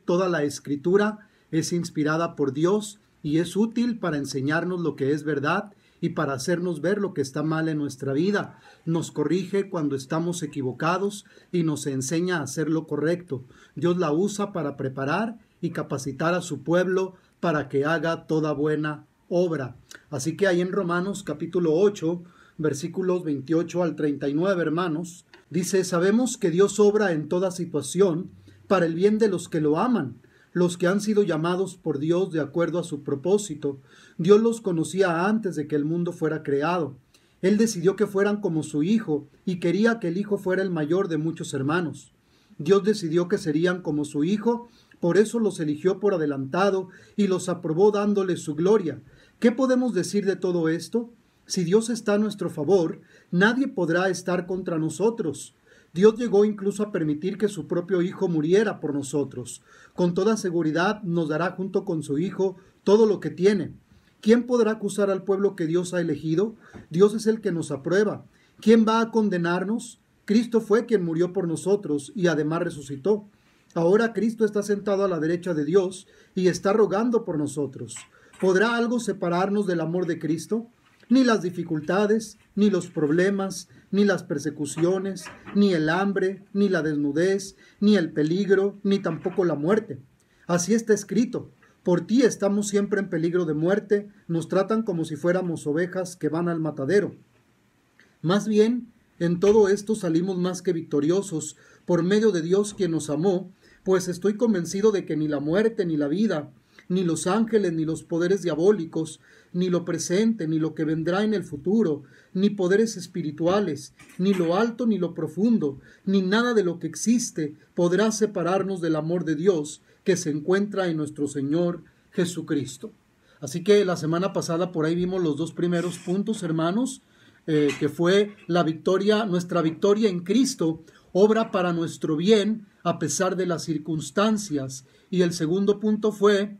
toda la Escritura es inspirada por Dios y es útil para enseñarnos lo que es verdad y para hacernos ver lo que está mal en nuestra vida. Nos corrige cuando estamos equivocados y nos enseña a hacer lo correcto. Dios la usa para preparar y capacitar a su pueblo para que haga toda buena obra. Así que ahí en Romanos capítulo 8, versículos 28 al 39, hermanos, dice: sabemos que Dios obra en toda situación para el bien de los que lo aman, los que han sido llamados por Dios de acuerdo a su propósito. Dios los conocía antes de que el mundo fuera creado. Él decidió que fueran como su Hijo y quería que el Hijo fuera el mayor de muchos hermanos. Dios decidió que serían como su Hijo, por eso los eligió por adelantado y los aprobó dándoles su gloria. ¿Qué podemos decir de todo esto? Si Dios está a nuestro favor, nadie podrá estar contra nosotros. Dios llegó incluso a permitir que su propio Hijo muriera por nosotros. Con toda seguridad nos dará junto con su Hijo todo lo que tiene. ¿Quién podrá acusar al pueblo que Dios ha elegido? Dios es el que nos aprueba. ¿Quién va a condenarnos? Cristo fue quien murió por nosotros y además resucitó. Ahora Cristo está sentado a la derecha de Dios y está rogando por nosotros. ¿Podrá algo separarnos del amor de Cristo? Ni las dificultades, ni los problemas, ni las persecuciones, ni el hambre, ni la desnudez, ni el peligro, ni tampoco la muerte. Así está escrito: por ti estamos siempre en peligro de muerte, nos tratan como si fuéramos ovejas que van al matadero. Más bien, en todo esto salimos más que victoriosos, por medio de Dios quien nos amó, pues estoy convencido de que ni la muerte, ni la vida, ni los ángeles, ni los poderes diabólicos, ni lo presente, ni lo que vendrá en el futuro, ni poderes espirituales, ni lo alto, ni lo profundo, ni nada de lo que existe podrá separarnos del amor de Dios que se encuentra en nuestro Señor Jesucristo. Así que la semana pasada por ahí vimos los dos primeros puntos, hermanos, que fue la victoria, nuestra victoria en Cristo, obra para nuestro bien a pesar de las circunstancias. Y el segundo punto fue: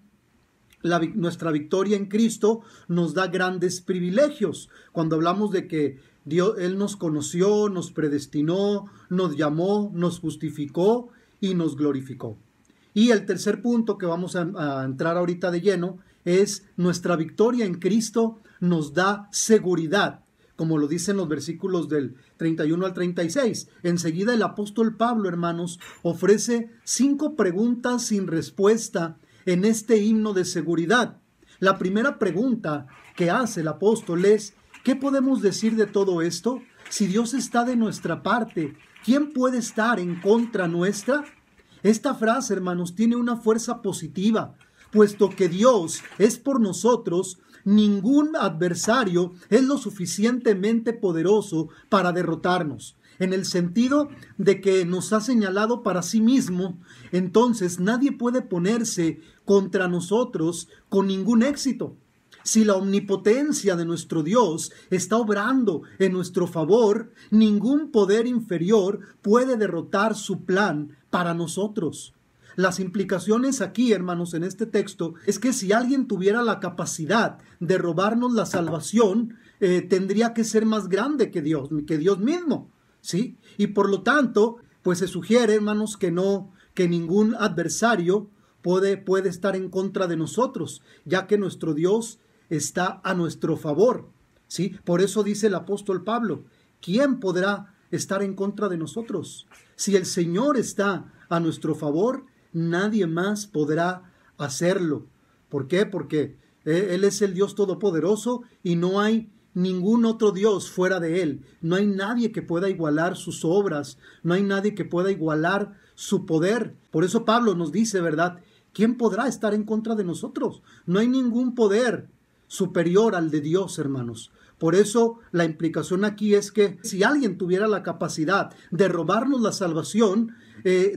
nuestra victoria en Cristo nos da grandes privilegios. Cuando hablamos de que Él nos conoció, nos predestinó, nos llamó, nos justificó y nos glorificó. Y el tercer punto que vamos a entrar ahorita de lleno es: nuestra victoria en Cristo nos da seguridad, como lo dicen los versículos del 31 al 36. Enseguida el apóstol Pablo, hermanos, ofrece 5 preguntas sin respuesta en este himno de seguridad. La primera pregunta que hace el apóstol es: ¿qué podemos decir de todo esto? Si Dios está de nuestra parte, ¿quién puede estar en contra nuestra? Esta frase, hermanos, tiene una fuerza positiva, puesto que Dios es por nosotros. Ningún adversario es lo suficientemente poderoso para derrotarnos, en el sentido de que nos ha señalado para sí mismo. Entonces nadie puede ponerse contra nosotros con ningún éxito. Si la omnipotencia de nuestro Dios está obrando en nuestro favor, ningún poder inferior puede derrotar su plan para nosotros. Las implicaciones aquí, hermanos, en este texto, es que si alguien tuviera la capacidad de robarnos la salvación, tendría que ser más grande que Dios mismo, ¿sí? Y por lo tanto, pues se sugiere, hermanos, que ningún adversario puede estar en contra de nosotros, ya que nuestro Dios está a nuestro favor, ¿sí? Por eso dice el apóstol Pablo: ¿quién podrá estar en contra de nosotros? Si el Señor está a nuestro favor, nadie más podrá hacerlo. ¿Por qué? Porque Él es el Dios todopoderoso y no hay ningún otro Dios fuera de Él. No hay nadie que pueda igualar sus obras, no hay nadie que pueda igualar su poder. Por eso Pablo nos dice, ¿verdad? ¿Quién podrá estar en contra de nosotros? No hay ningún poder superior al de Dios, hermanos. Por eso la implicación aquí es que si alguien tuviera la capacidad de robarnos la salvación,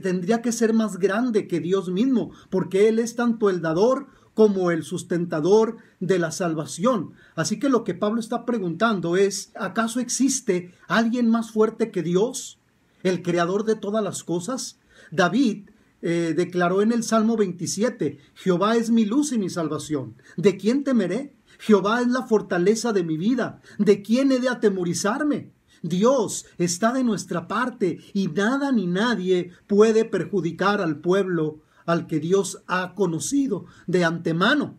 tendría que ser más grande que Dios mismo, porque Él es tanto el dador como el sustentador de la salvación. Así que lo que Pablo está preguntando es: ¿acaso existe alguien más fuerte que Dios, el creador de todas las cosas? David declaró en el Salmo 27: Jehová es mi luz y mi salvación. ¿De quién temeré? Jehová es la fortaleza de mi vida. ¿De quién he de atemorizarme? Dios está de nuestra parte y nada ni nadie puede perjudicar al pueblo al que Dios ha conocido de antemano,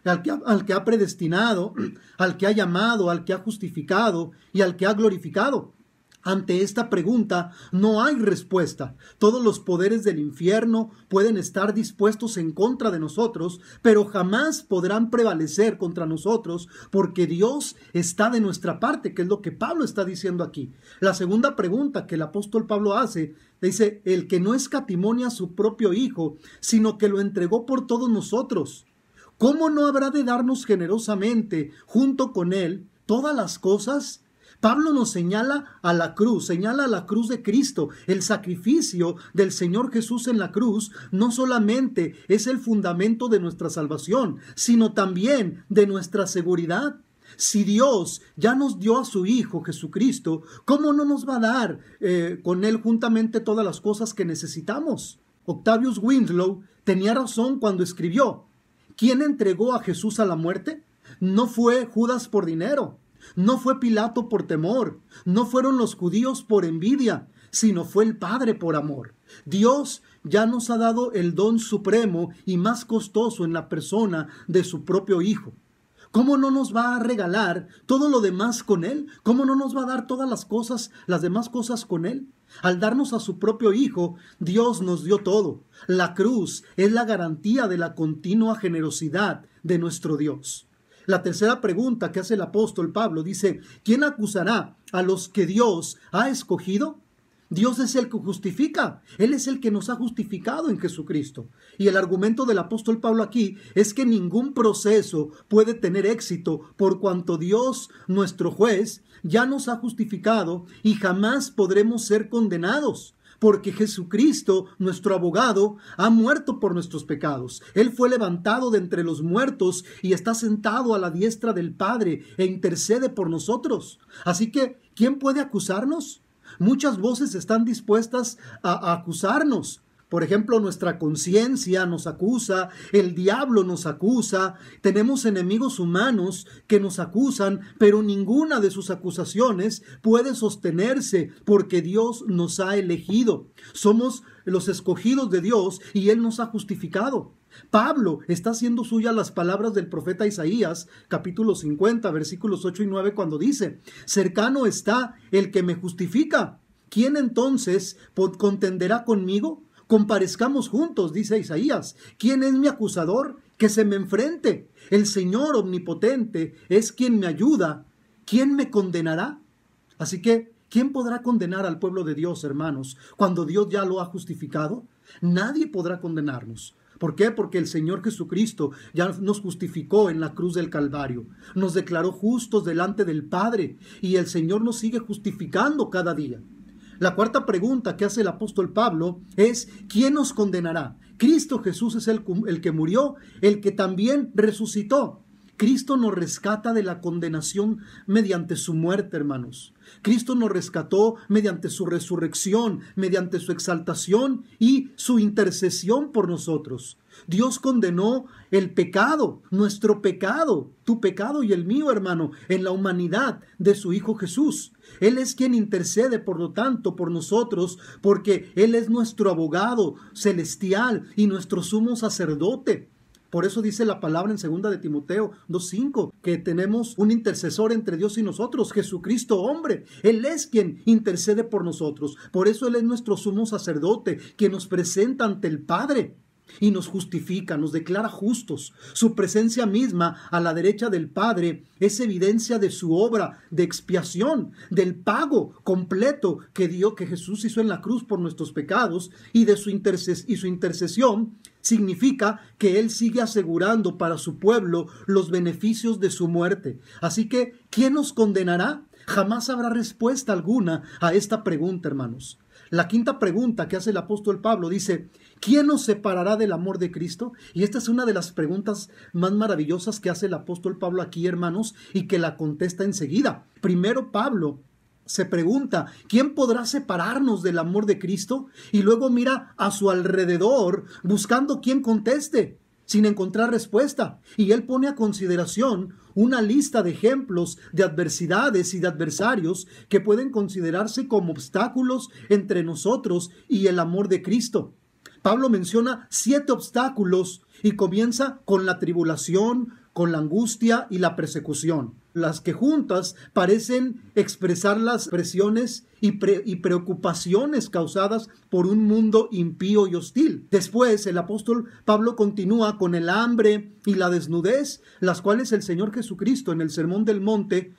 al que ha predestinado, al que ha llamado, al que ha justificado y al que ha glorificado. Ante esta pregunta no hay respuesta. Todos los poderes del infierno pueden estar dispuestos en contra de nosotros, pero jamás podrán prevalecer contra nosotros porque Dios está de nuestra parte, que es lo que Pablo está diciendo aquí. La segunda pregunta que el apóstol Pablo hace, dice, el que no escatimó a su propio Hijo, sino que lo entregó por todos nosotros, ¿cómo no habrá de darnos generosamente junto con Él todas las cosas? Pablo nos señala a la cruz de Cristo. El sacrificio del Señor Jesús en la cruz no solamente es el fundamento de nuestra salvación, sino también de nuestra seguridad. Si Dios ya nos dio a su Hijo Jesucristo, ¿cómo no nos va a dar con Él juntamente todas las cosas que necesitamos? Octavius Winslow tenía razón cuando escribió: ¿quién entregó a Jesús a la muerte? No fue Judas por dinero. No fue Pilato por temor, no fueron los judíos por envidia, sino fue el Padre por amor. Dios ya nos ha dado el don supremo y más costoso en la persona de su propio Hijo. ¿Cómo no nos va a regalar todo lo demás con Él? ¿Cómo no nos va a dar todas las demás cosas con Él? Al darnos a su propio Hijo, Dios nos dio todo. La cruz es la garantía de la continua generosidad de nuestro Dios. La tercera pregunta que hace el apóstol Pablo dice: ¿quién acusará a los que Dios ha escogido? Dios es el que justifica. Él es el que nos ha justificado en Jesucristo. Y el argumento del apóstol Pablo aquí es que ningún proceso puede tener éxito por cuanto Dios, nuestro juez, ya nos ha justificado y jamás podremos ser condenados. Porque Jesucristo, nuestro abogado, ha muerto por nuestros pecados. Él fue levantado de entre los muertos y está sentado a la diestra del Padre e intercede por nosotros. Así que, ¿quién puede acusarnos? Muchas voces están dispuestas a acusarnos. Por ejemplo, nuestra conciencia nos acusa, el diablo nos acusa, tenemos enemigos humanos que nos acusan, pero ninguna de sus acusaciones puede sostenerse porque Dios nos ha elegido. Somos los escogidos de Dios y Él nos ha justificado. Pablo está haciendo suyas las palabras del profeta Isaías, capítulo 50, versículos 8 y 9, cuando dice: cercano está el que me justifica. ¿Quién entonces contenderá conmigo? Comparezcamos juntos, dice Isaías. ¿Quién es mi acusador? Que se me enfrente. El Señor omnipotente es quien me ayuda. ¿Quién me condenará? Así que, ¿quién podrá condenar al pueblo de Dios, hermanos, cuando Dios ya lo ha justificado? Nadie podrá condenarnos. ¿Por qué? Porque el Señor Jesucristo ya nos justificó en la cruz del Calvario. Nos declaró justos delante del Padre y el Señor nos sigue justificando cada día. La cuarta pregunta que hace el apóstol Pablo es: ¿quién nos condenará? Cristo Jesús es el que murió, el que también resucitó. Cristo nos rescata de la condenación mediante su muerte, hermanos. Cristo nos rescató mediante su resurrección, mediante su exaltación y su intercesión por nosotros. Dios condenó el pecado, nuestro pecado, tu pecado y el mío, hermano, en la humanidad de su Hijo Jesús. Él es quien intercede, por lo tanto, por nosotros, porque Él es nuestro abogado celestial y nuestro sumo sacerdote. Por eso dice la palabra en 2 de Timoteo 2:5, que tenemos un intercesor entre Dios y nosotros, Jesucristo hombre. Él es quien intercede por nosotros. Por eso Él es nuestro sumo sacerdote, que nos presenta ante el Padre y nos justifica, nos declara justos. Su presencia misma a la derecha del Padre es evidencia de su obra de expiación, del pago completo que Jesús hizo en la cruz por nuestros pecados, y su intercesión significa que Él sigue asegurando para su pueblo los beneficios de su muerte. Así que, ¿quién nos condenará? Jamás habrá respuesta alguna a esta pregunta, hermanos. La quinta pregunta que hace el apóstol Pablo dice: ¿quién nos separará del amor de Cristo? Y esta es una de las preguntas más maravillosas que hace el apóstol Pablo aquí, hermanos, y que la contesta enseguida. Primero Pablo se pregunta: ¿quién podrá separarnos del amor de Cristo? Y luego mira a su alrededor buscando quién conteste, sin encontrar respuesta. Y él pone a consideración una lista de ejemplos de adversidades y de adversarios que pueden considerarse como obstáculos entre nosotros y el amor de Cristo. Pablo menciona 7 obstáculos y comienza con la tribulación, con la angustia y la persecución, las que juntas parecen expresar las presiones y preocupaciones causadas por un mundo impío y hostil. Después el apóstol Pablo continúa con el hambre y la desnudez, las cuales el Señor Jesucristo en el Sermón del Monte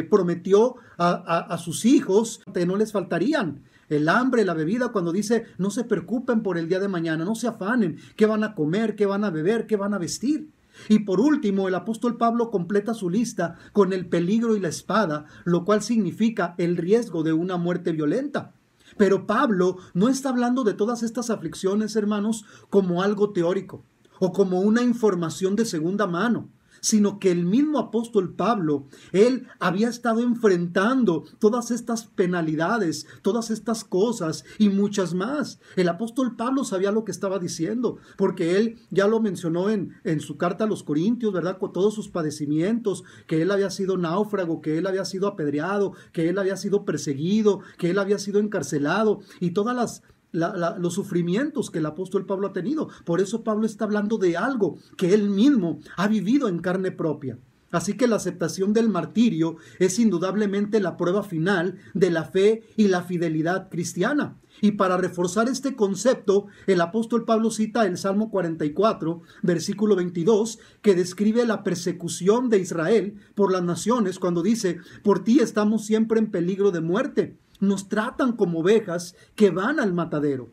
prometió a sus hijos que no les faltarían. El hambre, la bebida, cuando dice no se preocupen por el día de mañana, no se afanen, qué van a comer, qué van a beber, qué van a vestir. Y por último, el apóstol Pablo completa su lista con el peligro y la espada, lo cual significa el riesgo de una muerte violenta. Pero Pablo no está hablando de todas estas aflicciones, hermanos, como algo teórico o como una información de segunda mano, sino que el mismo apóstol Pablo, él había estado enfrentando todas estas penalidades, todas estas cosas y muchas más. El apóstol Pablo sabía lo que estaba diciendo, porque él ya lo mencionó en su carta a los Corintios, ¿verdad? Con todos sus padecimientos, que él había sido náufrago, que él había sido apedreado, que él había sido perseguido, que él había sido encarcelado y todas los sufrimientos que el apóstol Pablo ha tenido. Por eso Pablo está hablando de algo que él mismo ha vivido en carne propia. Así que la aceptación del martirio es indudablemente la prueba final de la fe y la fidelidad cristiana. Y para reforzar este concepto, el apóstol Pablo cita el Salmo 44, versículo 22, que describe la persecución de Israel por las naciones cuando dice: por ti estamos siempre en peligro de muerte. Nos tratan como ovejas que van al matadero.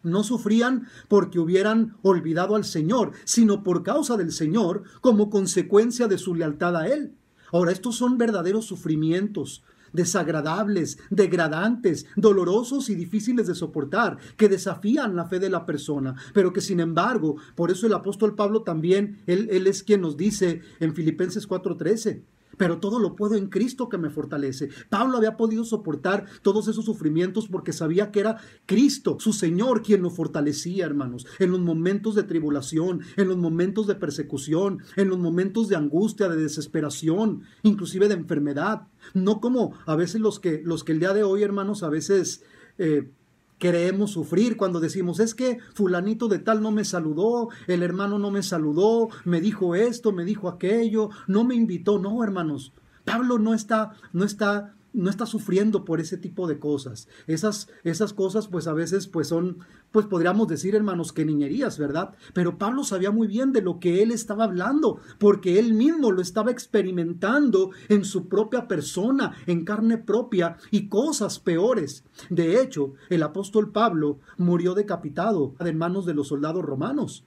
No sufrían porque hubieran olvidado al Señor, sino por causa del Señor, como consecuencia de su lealtad a Él. Ahora, estos son verdaderos sufrimientos, desagradables, degradantes, dolorosos y difíciles de soportar, que desafían la fe de la persona, pero que sin embargo, por eso el apóstol Pablo también, él es quien nos dice en Filipenses 4:13, pero todo lo puedo en Cristo que me fortalece. Pablo había podido soportar todos esos sufrimientos porque sabía que era Cristo, su Señor, quien lo fortalecía, hermanos, en los momentos de tribulación, en los momentos de persecución, en los momentos de angustia, de desesperación, inclusive de enfermedad. No como a veces los que el día de hoy, hermanos, a veces queremos sufrir cuando decimos: es que fulanito de tal no me saludó, el hermano no me saludó, me dijo esto, me dijo aquello, no me invitó. No, hermanos, Pablo no está sufriendo por ese tipo de cosas. Esas cosas pues a veces pues son, pues podríamos decir, hermanos, que niñerías, ¿verdad? Pero Pablo sabía muy bien de lo que él estaba hablando, porque él mismo lo estaba experimentando en su propia persona, en carne propia, y cosas peores. De hecho, el apóstol Pablo murió decapitado en manos de los soldados romanos.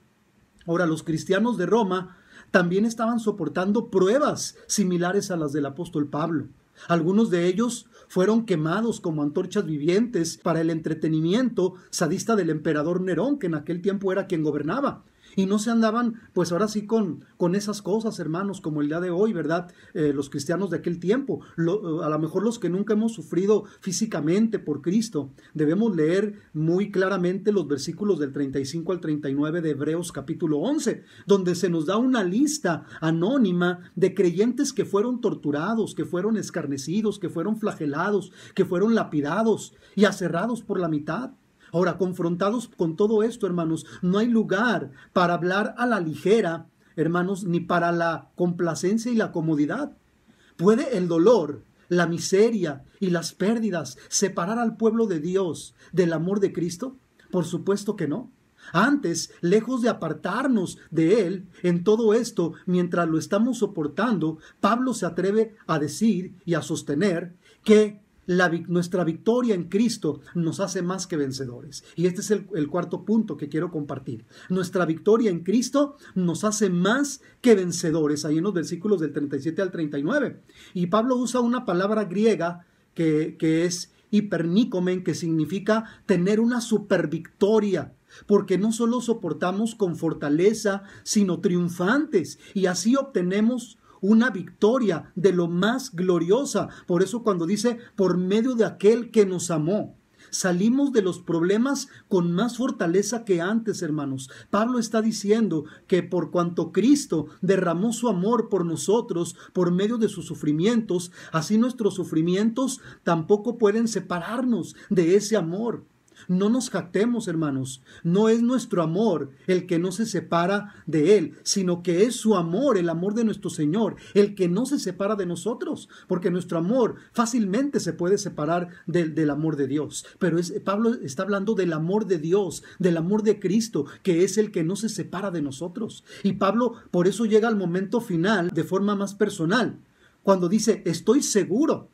Ahora, los cristianos de Roma también estaban soportando pruebas similares a las del apóstol Pablo. Algunos de ellos fueron quemados como antorchas vivientes para el entretenimiento sadista del emperador Nerón, que en aquel tiempo era quien gobernaba. Y no se andaban, pues ahora sí, con esas cosas, hermanos, como el día de hoy, ¿verdad? Los cristianos de aquel tiempo, a lo mejor los que nunca hemos sufrido físicamente por Cristo, debemos leer muy claramente los versículos del 35 al 39 de Hebreos capítulo 11, donde se nos da una lista anónima de creyentes que fueron torturados, que fueron escarnecidos, que fueron flagelados, que fueron lapidados y aserrados por la mitad. Ahora, confrontados con todo esto, hermanos, no hay lugar para hablar a la ligera, hermanos, ni para la complacencia y la comodidad. ¿Puede el dolor, la miseria y las pérdidas separar al pueblo de Dios del amor de Cristo? Por supuesto que no. Antes, lejos de apartarnos de Él en todo esto, mientras lo estamos soportando, Pablo se atreve a decir y a sostener que nuestra victoria en Cristo nos hace más que vencedores. Y este es el cuarto punto que quiero compartir. Nuestra victoria en Cristo nos hace más que vencedores, ahí en los versículos del 37 al 39. Y Pablo usa una palabra griega que es hipernícomen, que significa tener una supervictoria, porque no solo soportamos con fortaleza, sino triunfantes, y así obtenemos una victoria de lo más gloriosa. Por eso cuando dice, por medio de aquel que nos amó, salimos de los problemas con más fortaleza que antes, hermanos. Pablo está diciendo que por cuanto Cristo derramó su amor por nosotros por medio de sus sufrimientos, así nuestros sufrimientos tampoco pueden separarnos de ese amor. No nos jactemos, hermanos. No es nuestro amor el que no se separa de Él, sino que es su amor, el amor de nuestro Señor, el que no se separa de nosotros, porque nuestro amor fácilmente se puede separar del amor de Dios. Pero Pablo está hablando del amor de Dios, del amor de Cristo, que es el que no se separa de nosotros. Y Pablo por eso llega al momento final de forma más personal, cuando dice, estoy seguro.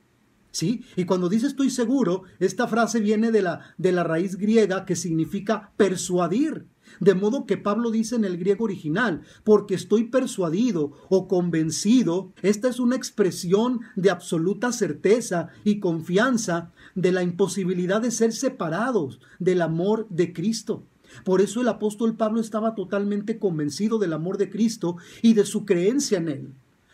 ¿Sí? Y cuando dice estoy seguro, esta frase viene de la raíz griega que significa persuadir. De modo que Pablo dice en el griego original, porque estoy persuadido o convencido. Esta es una expresión de absoluta certeza y confianza de la imposibilidad de ser separados del amor de Cristo. Por eso el apóstol Pablo estaba totalmente convencido del amor de Cristo y de su creencia en Él.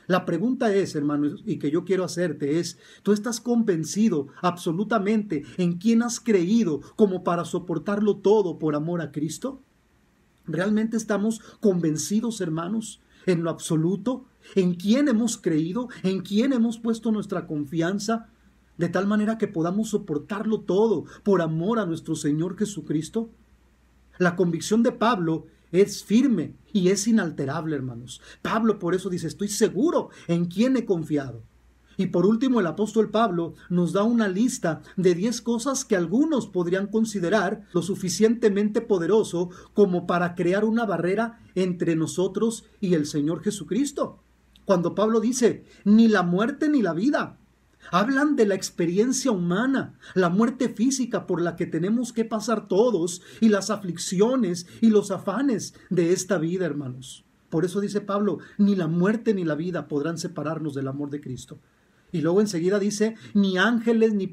La pregunta es, hermanos, y que yo quiero hacerte es, ¿tú estás convencido absolutamente en quién has creído como para soportarlo todo por amor a Cristo? ¿Realmente estamos convencidos, hermanos, en lo absoluto? ¿En quién hemos creído? ¿En quién hemos puesto nuestra confianza? De tal manera que podamos soportarlo todo por amor a nuestro Señor Jesucristo. La convicción de Pablo es firme y es inalterable, hermanos. Pablo por eso dice, estoy seguro en quién he confiado. Y por último, el apóstol Pablo nos da una lista de 10 cosas que algunos podrían considerar lo suficientemente poderoso como para crear una barrera entre nosotros y el Señor Jesucristo. Cuando Pablo dice, ni la muerte ni la vida. Hablan de la experiencia humana, la muerte física por la que tenemos que pasar todos y las aflicciones y los afanes de esta vida, hermanos. Por eso dice Pablo, ni la muerte ni la vida podrán separarnos del amor de Cristo. Y luego enseguida dice, ni ángeles, ni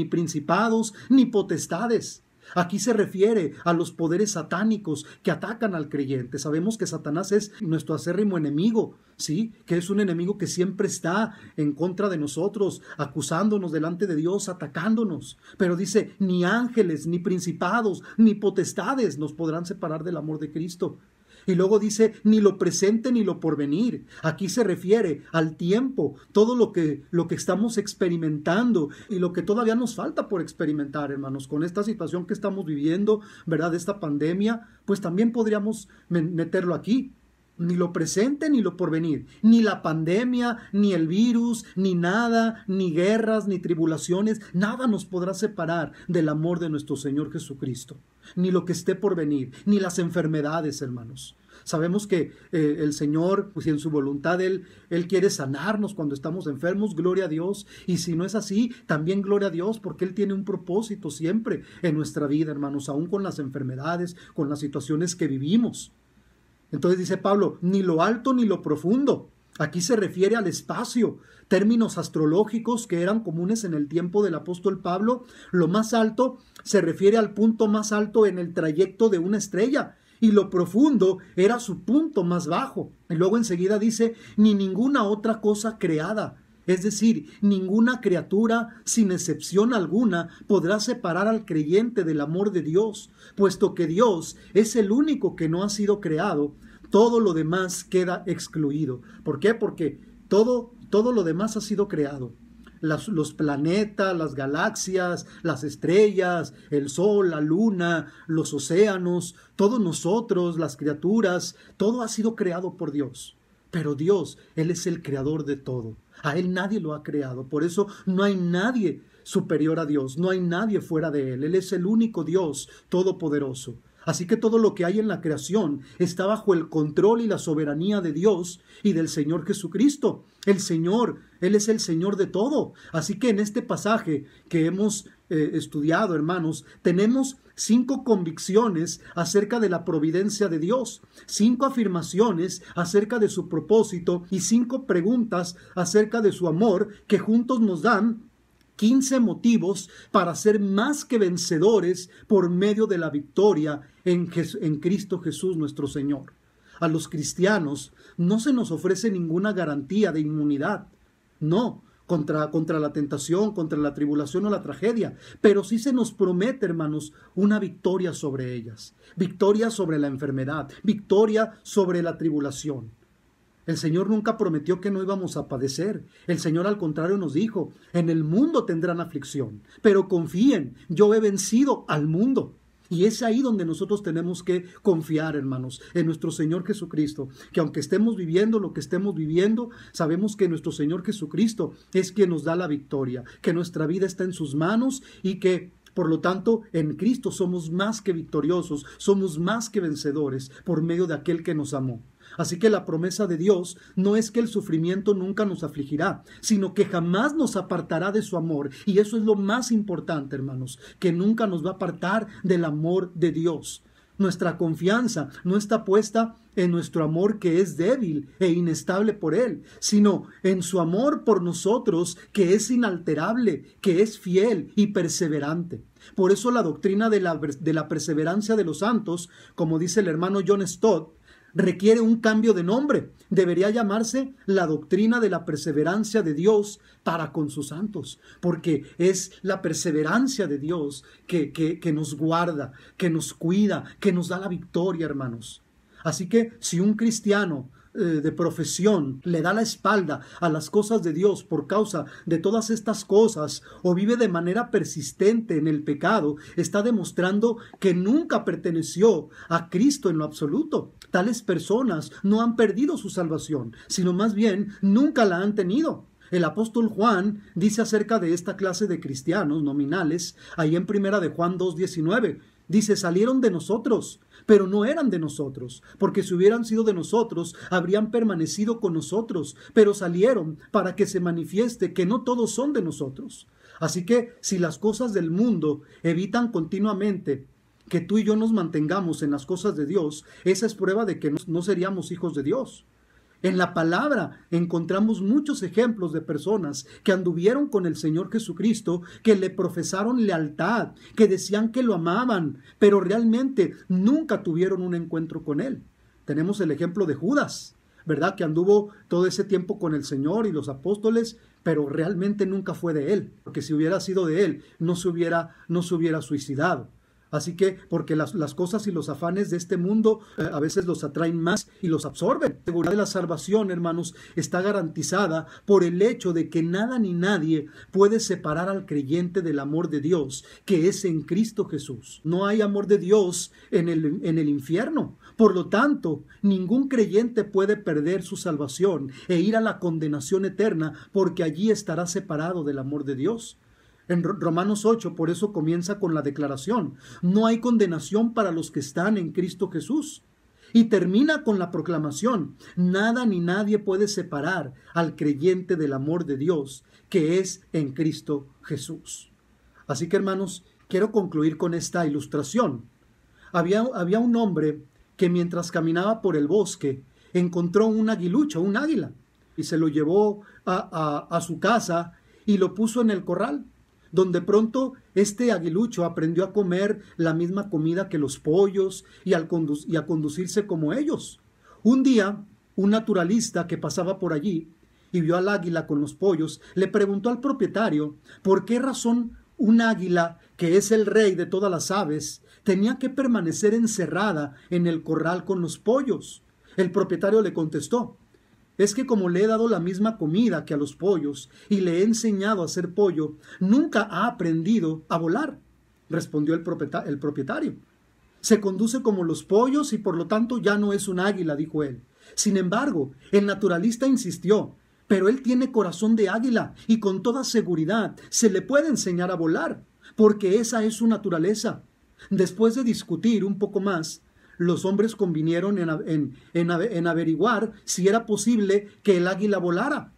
principados, ni potestades. Aquí se refiere a los poderes satánicos que atacan al creyente. Sabemos que Satanás es nuestro acérrimo enemigo, ¿sí? Que es un enemigo que siempre está en contra de nosotros, acusándonos delante de Dios, atacándonos. Pero dice, ni ángeles, ni principados, ni potestades nos podrán separar del amor de Cristo. Y luego dice, ni lo presente ni lo porvenir. Aquí se refiere al tiempo, todo lo que estamos experimentando y lo que todavía nos falta por experimentar, hermanos. Con esta situación que estamos viviendo, ¿verdad? De esta pandemia, pues también podríamos meterlo aquí. Ni lo presente ni lo porvenir, ni la pandemia, ni el virus, ni nada, ni guerras, ni tribulaciones, nada nos podrá separar del amor de nuestro Señor Jesucristo, ni lo que esté por venir, ni las enfermedades, hermanos. Sabemos que el Señor, pues en su voluntad, Él quiere sanarnos cuando estamos enfermos, gloria a Dios, y si no es así, también gloria a Dios, porque Él tiene un propósito siempre en nuestra vida, hermanos, aún con las enfermedades, con las situaciones que vivimos. Entonces dice Pablo, ni lo alto ni lo profundo. Aquí se refiere al espacio, términos astrológicos que eran comunes en el tiempo del apóstol Pablo. Lo más alto se refiere al punto más alto en el trayecto de una estrella y lo profundo era su punto más bajo. Y luego enseguida dice, ni ninguna otra cosa creada. Es decir, ninguna criatura, sin excepción alguna, podrá separar al creyente del amor de Dios, puesto que Dios es el único que no ha sido creado. Todo lo demás queda excluido. ¿Por qué? Porque todo lo demás ha sido creado. Los planetas, las galaxias, las estrellas, el sol, la luna, los océanos, todos nosotros, las criaturas, todo ha sido creado por Dios. Pero Dios, Él es el creador de todo. A Él nadie lo ha creado. Por eso no hay nadie superior a Dios. No hay nadie fuera de Él. Él es el único Dios todopoderoso. Así que todo lo que hay en la creación está bajo el control y la soberanía de Dios y del Señor Jesucristo. El Señor, Él es el Señor de todo. Así que en este pasaje que hemos estudiado, hermanos, tenemos 5 convicciones acerca de la providencia de Dios, 5 afirmaciones acerca de su propósito y 5 preguntas acerca de su amor que juntos nos dan 15 motivos para ser más que vencedores por medio de la victoria en Cristo Jesús nuestro Señor. A los cristianos no se nos ofrece ninguna garantía de inmunidad, no, contra la tentación, contra la tribulación o la tragedia, pero sí se nos promete, hermanos, una victoria sobre ellas, victoria sobre la enfermedad, victoria sobre la tribulación. El Señor nunca prometió que no íbamos a padecer. El Señor al contrario nos dijo, en el mundo tendrán aflicción, pero confíen, yo he vencido al mundo. Y es ahí donde nosotros tenemos que confiar, hermanos, en nuestro Señor Jesucristo, que aunque estemos viviendo lo que estemos viviendo, sabemos que nuestro Señor Jesucristo es quien nos da la victoria, que nuestra vida está en sus manos y que por lo tanto, en Cristo somos más que victoriosos, somos más que vencedores por medio de aquel que nos amó. Así que la promesa de Dios no es que el sufrimiento nunca nos afligirá, sino que jamás nos apartará de su amor. Y eso es lo más importante, hermanos, que nunca nos va a apartar del amor de Dios. Nuestra confianza no está puesta en nuestro amor que es débil e inestable por Él, sino en su amor por nosotros que es inalterable, que es fiel y perseverante. Por eso la doctrina de la perseverancia de los santos, como dice el hermano John Stott, requiere un cambio de nombre. Debería llamarse la doctrina de la perseverancia de Dios para con sus santos, porque es la perseverancia de Dios que nos guarda, que nos cuida, que nos da la victoria, hermanos. Así que si un cristiano de profesión le da la espalda a las cosas de Dios por causa de todas estas cosas o vive de manera persistente en el pecado, está demostrando que nunca perteneció a Cristo en lo absoluto. Tales personas no han perdido su salvación, sino más bien nunca la han tenido. El apóstol Juan dice acerca de esta clase de cristianos nominales, ahí en 1 de Juan 2:19, dice, salieron de nosotros, pero no eran de nosotros, porque si hubieran sido de nosotros, habrían permanecido con nosotros, pero salieron para que se manifieste que no todos son de nosotros. Así que si las cosas del mundo evitan continuamente que tú y yo nos mantengamos en las cosas de Dios, esa es prueba de que no seríamos hijos de Dios. En la palabra encontramos muchos ejemplos de personas que anduvieron con el Señor Jesucristo, que le profesaron lealtad, que decían que lo amaban, pero realmente nunca tuvieron un encuentro con Él. Tenemos el ejemplo de Judas, ¿verdad? Que anduvo todo ese tiempo con el Señor y los apóstoles, pero realmente nunca fue de Él, porque si hubiera sido de Él, no se hubiera suicidado. Así que, porque las cosas y los afanes de este mundo a veces los atraen más y los absorben. La seguridad de la salvación, hermanos, está garantizada por el hecho de que nada ni nadie puede separar al creyente del amor de Dios, que es en Cristo Jesús. No hay amor de Dios en el infierno. Por lo tanto, ningún creyente puede perder su salvación e ir a la condenación eterna, porque allí estará separado del amor de Dios. En Romanos 8, por eso comienza con la declaración, no hay condenación para los que están en Cristo Jesús. Y termina con la proclamación, nada ni nadie puede separar al creyente del amor de Dios, que es en Cristo Jesús. Así que, hermanos, quiero concluir con esta ilustración. Había un hombre que mientras caminaba por el bosque, encontró un aguilucho, un águila, y se lo llevó a su casa y lo puso en el corral, donde pronto este aguilucho aprendió a comer la misma comida que los pollos y a conducirse como ellos. Un día, un naturalista que pasaba por allí y vio al águila con los pollos, le preguntó al propietario por qué razón un águila, que es el rey de todas las aves, tenía que permanecer encerrada en el corral con los pollos. El propietario le contestó, es que como le he dado la misma comida que a los pollos y le he enseñado a hacer pollo, nunca ha aprendido a volar, respondió el propietario. Se conduce como los pollos y por lo tanto ya no es un águila, dijo él. Sin embargo, el naturalista insistió, pero él tiene corazón de águila y con toda seguridad se le puede enseñar a volar, porque esa es su naturaleza. Después de discutir un poco más, los hombres convinieron en averiguar si era posible que el águila volara.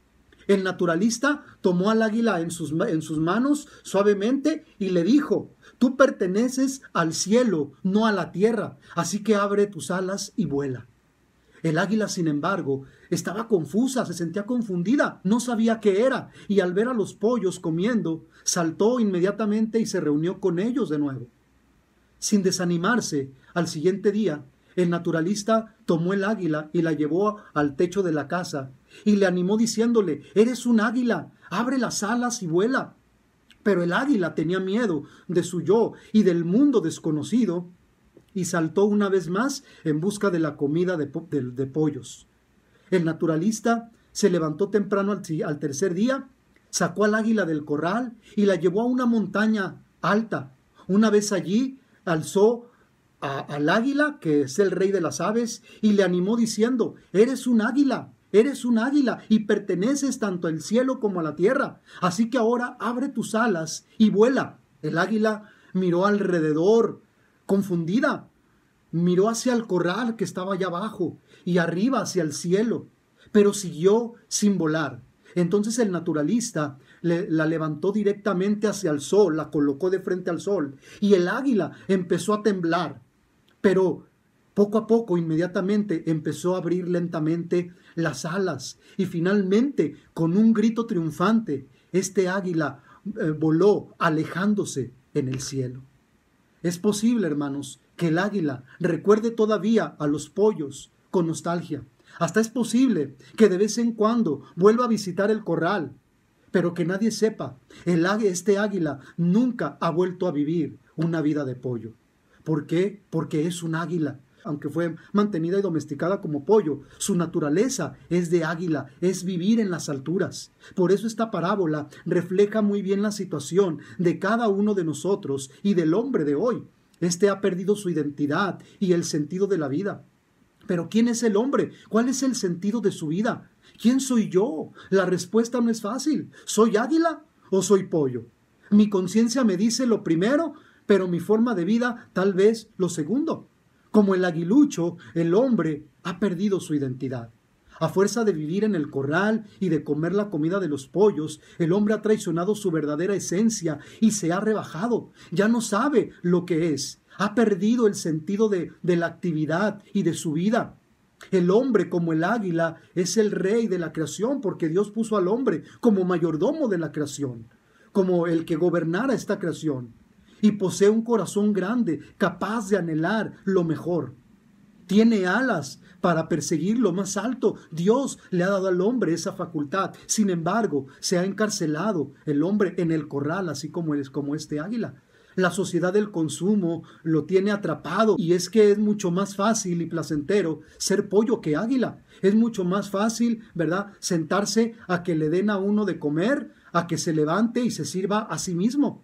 El naturalista tomó al águila en sus manos suavemente y le dijo, tú perteneces al cielo, no a la tierra, así que abre tus alas y vuela. El águila, sin embargo, estaba confusa, se sentía confundida, no sabía qué era, y al ver a los pollos comiendo, saltó inmediatamente y se reunió con ellos de nuevo. Sin desanimarse, al siguiente día, el naturalista tomó el águila y la llevó al techo de la casa y le animó diciéndole, eres un águila, abre las alas y vuela. Pero el águila tenía miedo de su yo y del mundo desconocido y saltó una vez más en busca de la comida de pollos. El naturalista se levantó temprano al tercer día, sacó al águila del corral y la llevó a una montaña alta. Una vez allí, alzó al águila, que es el rey de las aves, y le animó diciendo: eres un águila y perteneces tanto al cielo como a la tierra. Así que ahora abre tus alas y vuela. El águila miró alrededor, confundida. Miró hacia el corral que estaba allá abajo y arriba hacia el cielo, pero siguió sin volar. Entonces el naturalista la levantó directamente hacia el sol, la colocó de frente al sol, y el águila empezó a temblar. Pero poco a poco, inmediatamente, empezó a abrir lentamente las alas, y finalmente, con un grito triunfante, este águila voló, alejándose en el cielo. Es posible, hermanos, que el águila recuerde todavía a los pollos con nostalgia. Hasta es posible que de vez en cuando vuelva a visitar el corral, pero que nadie sepa, este águila nunca ha vuelto a vivir una vida de pollo. ¿Por qué? Porque es un águila. Aunque fue mantenida y domesticada como pollo, su naturaleza es de águila, es vivir en las alturas. Por eso esta parábola refleja muy bien la situación de cada uno de nosotros y del hombre de hoy. Este ha perdido su identidad y el sentido de la vida. Pero ¿quién es el hombre? ¿Cuál es el sentido de su vida? ¿Quién soy yo? La respuesta no es fácil. ¿Soy águila o soy pollo? Mi conciencia me dice lo primero, pero mi forma de vida tal vez lo segundo. Como el aguilucho, el hombre ha perdido su identidad. A fuerza de vivir en el corral y de comer la comida de los pollos, el hombre ha traicionado su verdadera esencia y se ha rebajado. Ya no sabe lo que es. Ha perdido el sentido de la actividad y de su vida. El hombre, como el águila, es el rey de la creación, porque Dios puso al hombre como mayordomo de la creación, como el que gobernara esta creación. Y posee un corazón grande, capaz de anhelar lo mejor. Tiene alas para perseguir lo más alto. Dios le ha dado al hombre esa facultad. Sin embargo, se ha encarcelado el hombre en el corral, así como este águila. La sociedad del consumo lo tiene atrapado, y es que es mucho más fácil y placentero ser pollo que águila. Es mucho más fácil, ¿verdad?, sentarse a que le den a uno de comer, a que se levante y se sirva a sí mismo.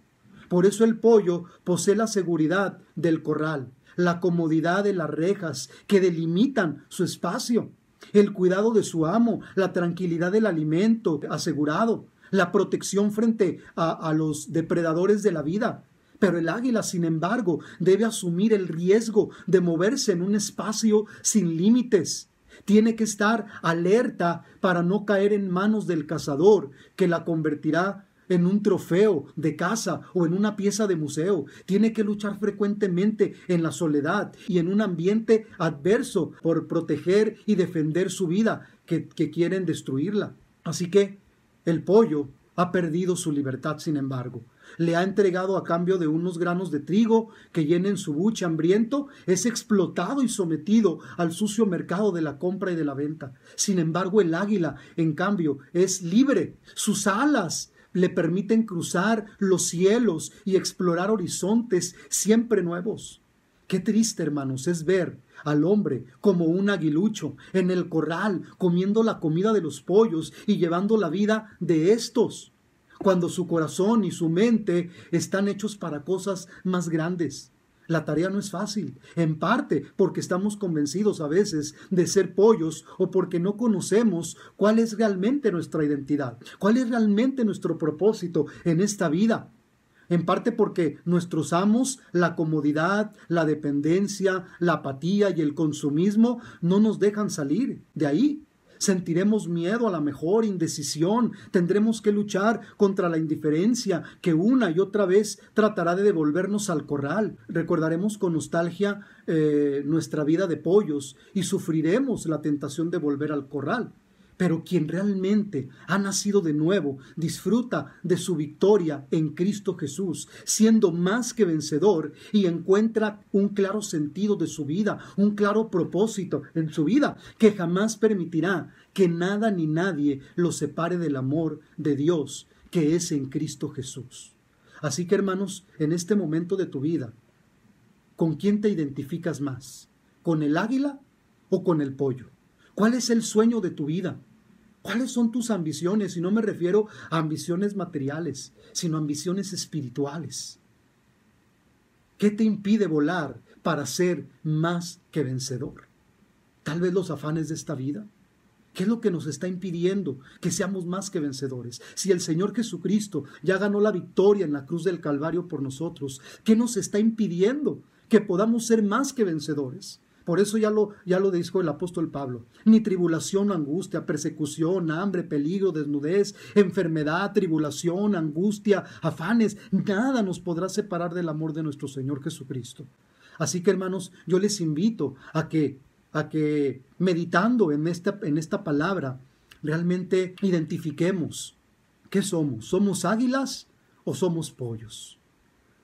Por eso el pollo posee la seguridad del corral, la comodidad de las rejas que delimitan su espacio, el cuidado de su amo, la tranquilidad del alimento asegurado, la protección frente a los depredadores de la vida. Pero el águila, sin embargo, debe asumir el riesgo de moverse en un espacio sin límites. Tiene que estar alerta para no caer en manos del cazador, que la convertirá en un trofeo de caza o en una pieza de museo. Tiene que luchar frecuentemente en la soledad y en un ambiente adverso por proteger y defender su vida, que quieren destruirla. Así que el pollo ha perdido su libertad, sin embargo. Le ha entregado a cambio de unos granos de trigo que llenen su buche hambriento, es explotado y sometido al sucio mercado de la compra y de la venta. Sin embargo, el águila, en cambio, es libre. Sus alas le permiten cruzar los cielos y explorar horizontes siempre nuevos. Qué triste, hermanos, es ver al hombre como un aguilucho en el corral, comiendo la comida de los pollos y llevando la vida de estos, cuando su corazón y su mente están hechos para cosas más grandes. La tarea no es fácil, en parte porque estamos convencidos a veces de ser pollos o porque no conocemos cuál es realmente nuestra identidad, cuál es realmente nuestro propósito en esta vida. En parte porque nuestros amos, la comodidad, la dependencia, la apatía y el consumismo no nos dejan salir de ahí. Sentiremos miedo, a la mejor indecisión, tendremos que luchar contra la indiferencia que una y otra vez tratará de devolvernos al corral. Recordaremos con nostalgia nuestra vida de pollos y sufriremos la tentación de volver al corral. Pero quien realmente ha nacido de nuevo disfruta de su victoria en Cristo Jesús, siendo más que vencedor, y encuentra un claro sentido de su vida, un claro propósito en su vida, que jamás permitirá que nada ni nadie lo separe del amor de Dios que es en Cristo Jesús. Así que, hermanos, en este momento de tu vida, ¿con quién te identificas más? ¿Con el águila o con el pollo? ¿Cuál es el sueño de tu vida? ¿Cuáles son tus ambiciones? Y no me refiero a ambiciones materiales, sino a ambiciones espirituales. ¿Qué te impide volar para ser más que vencedor? Tal vez los afanes de esta vida. ¿Qué es lo que nos está impidiendo que seamos más que vencedores? Si el Señor Jesucristo ya ganó la victoria en la cruz del Calvario por nosotros, ¿qué nos está impidiendo que podamos ser más que vencedores? Por eso ya lo dijo el apóstol Pablo. Ni tribulación, angustia, persecución, hambre, peligro, desnudez, enfermedad, tribulación, angustia, afanes, nada nos podrá separar del amor de nuestro Señor Jesucristo. Así que, hermanos, yo les invito a que meditando en esta palabra, realmente identifiquemos qué somos. ¿Somos águilas o somos pollos?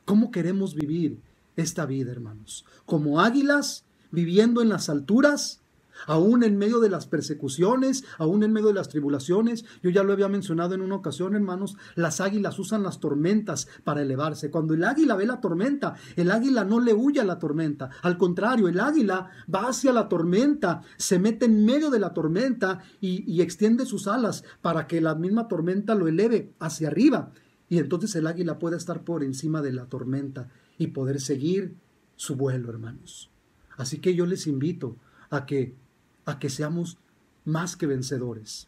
¿Cómo queremos vivir esta vida, hermanos? ¿Como águilas, viviendo en las alturas, aún en medio de las persecuciones, aún en medio de las tribulaciones? Yo ya lo había mencionado en una ocasión, hermanos, las águilas usan las tormentas para elevarse. Cuando el águila ve la tormenta, el águila no le huye a la tormenta. Al contrario, el águila va hacia la tormenta, se mete en medio de la tormenta y extiende sus alas para que la misma tormenta lo eleve hacia arriba. Y entonces el águila puede estar por encima de la tormenta y poder seguir su vuelo, hermanos. Así que yo les invito a que seamos más que vencedores.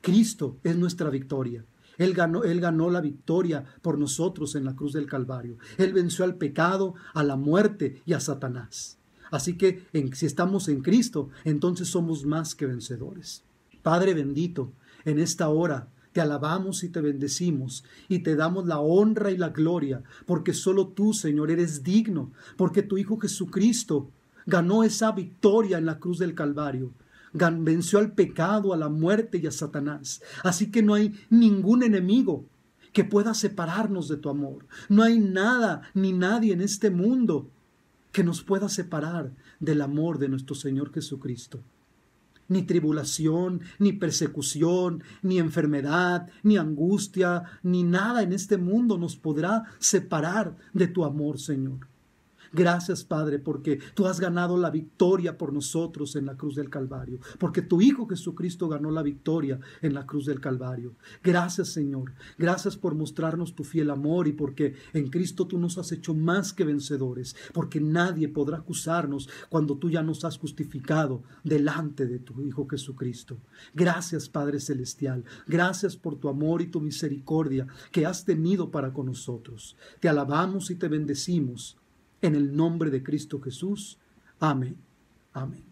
Cristo es nuestra victoria. Él ganó la victoria por nosotros en la cruz del Calvario. Él venció al pecado, a la muerte y a Satanás. Así que si estamos en Cristo, entonces somos más que vencedores. Padre bendito, en esta hora te alabamos y te bendecimos y te damos la honra y la gloria, porque solo tú, Señor, eres digno, porque tu Hijo Jesucristo ganó esa victoria en la cruz del Calvario. Venció al pecado, a la muerte y a Satanás. Así que no hay ningún enemigo que pueda separarnos de tu amor. No hay nada ni nadie en este mundo que nos pueda separar del amor de nuestro Señor Jesucristo. Ni tribulación, ni persecución, ni enfermedad, ni angustia, ni nada en este mundo nos podrá separar de tu amor, Señor. Gracias, Padre, porque tú has ganado la victoria por nosotros en la cruz del Calvario, porque tu Hijo Jesucristo ganó la victoria en la cruz del Calvario. Gracias, Señor. Gracias por mostrarnos tu fiel amor y porque en Cristo tú nos has hecho más que vencedores, porque nadie podrá acusarnos cuando tú ya nos has justificado delante de tu Hijo Jesucristo. Gracias, Padre Celestial. Gracias por tu amor y tu misericordia que has tenido para con nosotros. Te alabamos y te bendecimos. En el nombre de Cristo Jesús. Amén. Amén.